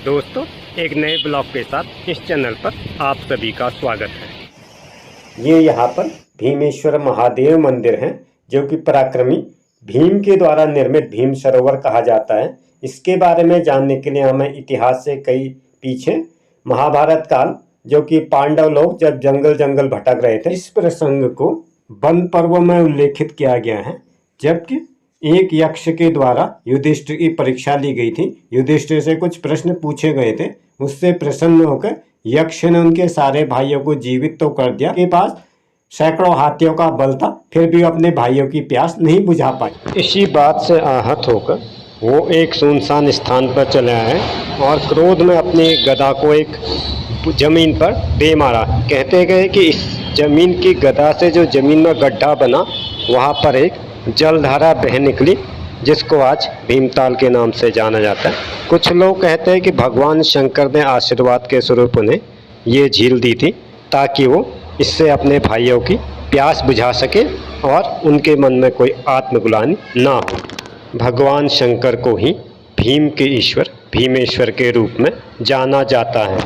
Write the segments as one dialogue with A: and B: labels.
A: दोस्तों, एक नए ब्लॉग के साथ इस चैनल पर आप सभी का स्वागत है। ये यहाँ पर भीमेश्वर महादेव मंदिर है, जो कि पराक्रमी भीम के द्वारा निर्मित भीम सरोवर कहा जाता है। इसके बारे में जानने के लिए हमें इतिहास से कई पीछे महाभारत काल, जो कि पांडव लोग जब जंगल जंगल भटक रहे थे, इस प्रसंग को वन पर्व में उल्लेखित किया गया है। जबकि एक यक्ष के द्वारा युधिष्ठिर की परीक्षा ली गई थी। युधिष्ठिर से कुछ प्रश्न पूछे गए थे, उससे प्रसन्न होकर यक्ष ने उनके सारे भाइयों को जीवित तो कर दिया। के पास सैकड़ों हाथियों का बल था, फिर भी अपने भाइयों की प्यास नहीं बुझा पाए। इसी बात से आहत होकर वो एक सुनसान स्थान पर चले आए और क्रोध में अपनी गदा को एक जमीन पर दे मारा। कहते गए कि इस जमीन की गदा से जो जमीन में गड्ढा बना, वहाँ पर एक जलधारा बह निकली, जिसको आज भीमताल के नाम से जाना जाता है। कुछ लोग कहते हैं कि भगवान शंकर ने आशीर्वाद के स्वरूप उन्हें ये झील दी थी, ताकि वो इससे अपने भाइयों की प्यास बुझा सके और उनके मन में कोई आत्मग्लानि ना हो। भगवान शंकर को ही भीम के ईश्वर भीमेश्वर के रूप में जाना जाता है।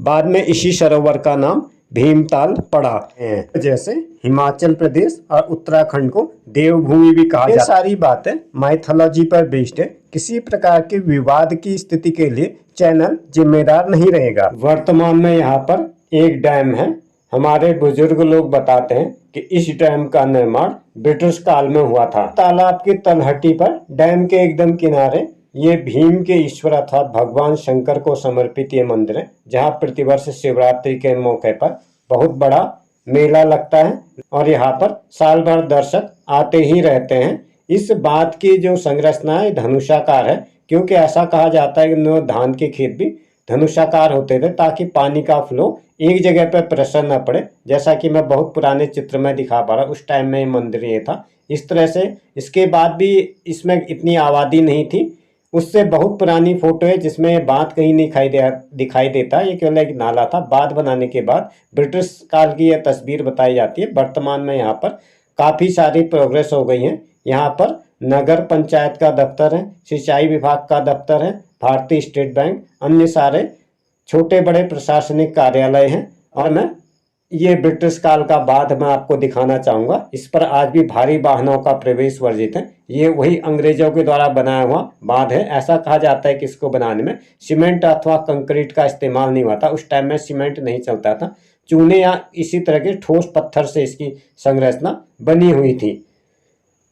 A: बाद में इसी सरोवर का नाम भीमताल पड़ा है। जैसे हिमाचल प्रदेश और उत्तराखंड को देवभूमि भी कहा जाता है। सारी बातें माइथोलॉजी पर बेस्ड है। किसी प्रकार के विवाद की स्थिति के लिए चैनल जिम्मेदार नहीं रहेगा। वर्तमान में यहाँ पर एक डैम है। हमारे बुजुर्ग लोग बताते हैं कि इस डैम का निर्माण ब्रिटिश काल में हुआ था। तालाब की तलहटी पर डैम के एकदम किनारे ये भीम के ईश्वर अर्थात भगवान शंकर को समर्पित ये मंदिर है, जहाँ प्रतिवर्ष शिवरात्रि के मौके पर बहुत बड़ा मेला लगता है और यहाँ पर साल भर दर्शक आते ही रहते हैं। इस बात की जो संरचना है धनुषाकार है, क्योंकि ऐसा कहा जाता है कि धान के खेत भी धनुषाकार होते थे, ताकि पानी का फ्लो एक जगह पर प्रेशर न पड़े। जैसा कि मैं बहुत पुराने चित्र में दिखा पा रहा हूँ, उस टाइम में ये मंदिर ये था। इस तरह से इसके बाद भी इसमें इतनी आबादी नहीं थी। उससे बहुत पुरानी फोटो है जिसमें बांध कहीं नहीं दिखाई देता। ये केवल एक नाला था। बांध बनाने के बाद ब्रिटिश काल की यह तस्वीर बताई जाती है। वर्तमान में यहाँ पर काफ़ी सारी प्रोग्रेस हो गई है। यहाँ पर नगर पंचायत का दफ्तर है, सिंचाई विभाग का दफ्तर है, भारतीय स्टेट बैंक, अन्य सारे छोटे बड़े प्रशासनिक कार्यालय हैं। और मैं ये ब्रिटिश काल का बांध मैं आपको दिखाना चाहूँगा। इस पर आज भी भारी वाहनों का प्रवेश वर्जित है। ये वही अंग्रेजों के द्वारा बनाया हुआ बांध है। ऐसा कहा जाता है कि इसको बनाने में सीमेंट अथवा कंक्रीट का इस्तेमाल नहीं हुआ था। उस टाइम में सीमेंट नहीं चलता था, चूने या इसी तरह के ठोस पत्थर से इसकी संरचना बनी हुई थी।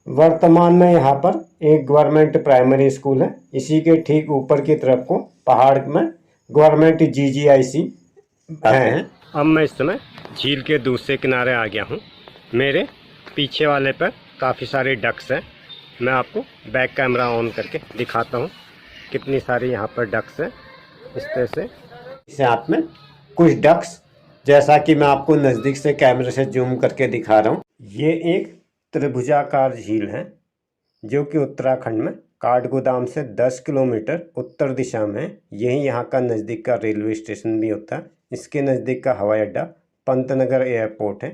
A: वर्तमान में यहाँ पर एक गवर्नमेंट प्राइमरी स्कूल है। इसी के ठीक ऊपर की तरफ को पहाड़ में गवर्नमेंट GGIC है। अब मैं इस समय झील के दूसरे किनारे आ गया हूँ। मेरे पीछे वाले पर काफ़ी सारे डक्स हैं। मैं आपको बैक कैमरा ऑन करके दिखाता हूँ कितनी सारी यहाँ पर डक्स हैं। इस तरह से इस हाथ में कुछ डक्स, जैसा कि मैं आपको नज़दीक से कैमरे से जूम करके दिखा रहा हूँ। ये एक त्रिभुजाकार झील है, जो कि उत्तराखंड में काठगोदाम से 10 किलोमीटर उत्तर दिशा में है। यही यहाँ का नज़दीक का रेलवे स्टेशन भी होता है। इसके नज़दीक का हवाई अड्डा पंतनगर एयरपोर्ट है।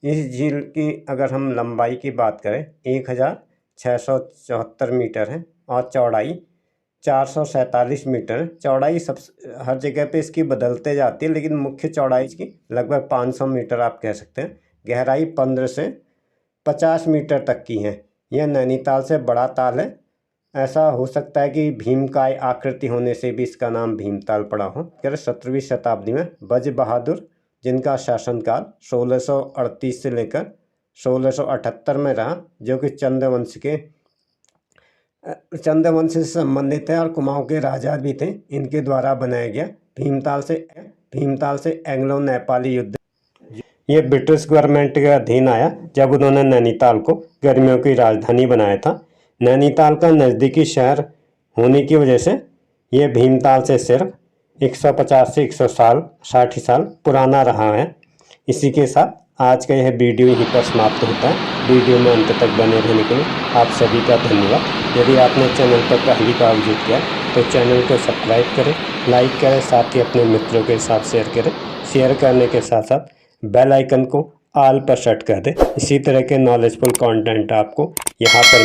A: इस झील की अगर हम लंबाई की बात करें 1674 मीटर है और चौड़ाई 447 मीटर है। चौड़ाई सब हर जगह पे इसकी बदलते जाती है, लेकिन मुख्य चौड़ाई इसकी लगभग 500 मीटर आप कह सकते हैं। गहराई 15 से 50 मीटर तक की है। यह नैनीताल से बड़ा ताल है। ऐसा हो सकता है कि भीमकाय आकृति होने से भी इसका नाम भीमताल पड़ा हो। 17वीं शताब्दी में बज बहादुर, जिनका शासनकाल 1638 से लेकर 1678 में रहा, जो कि चंद्रवंश से संबंधित है और कुमाऊं के राजा भी थे, इनके द्वारा बनाया गया। भीमताल से एंग्लो नेपाली युद्ध ये ब्रिटिश गवर्नमेंट के अधीन आया जब उन्होंने नैनीताल को गर्मियों की राजधानी बनाया था। नैनीताल का नज़दीकी शहर होने की वजह से ये भीमताल से सिर्फ 150 से 160 साल पुराना रहा है। इसी के साथ आज का यह वीडियो यहीं पर समाप्त होता है। वीडियो में अंत तक बने रहने के लिए आप सभी का धन्यवाद। यदि आपने चैनल पर पहली बार विजिट किया तो चैनल को सब्सक्राइब करें, लाइक करें, साथ ही अपने मित्रों के साथ शेयर करें। शेयर करने के साथ साथ बेल आइकन को ऑल पर सेट कर दें। इसी तरह के नॉलेजफुल कंटेंट आपको यहाँ पर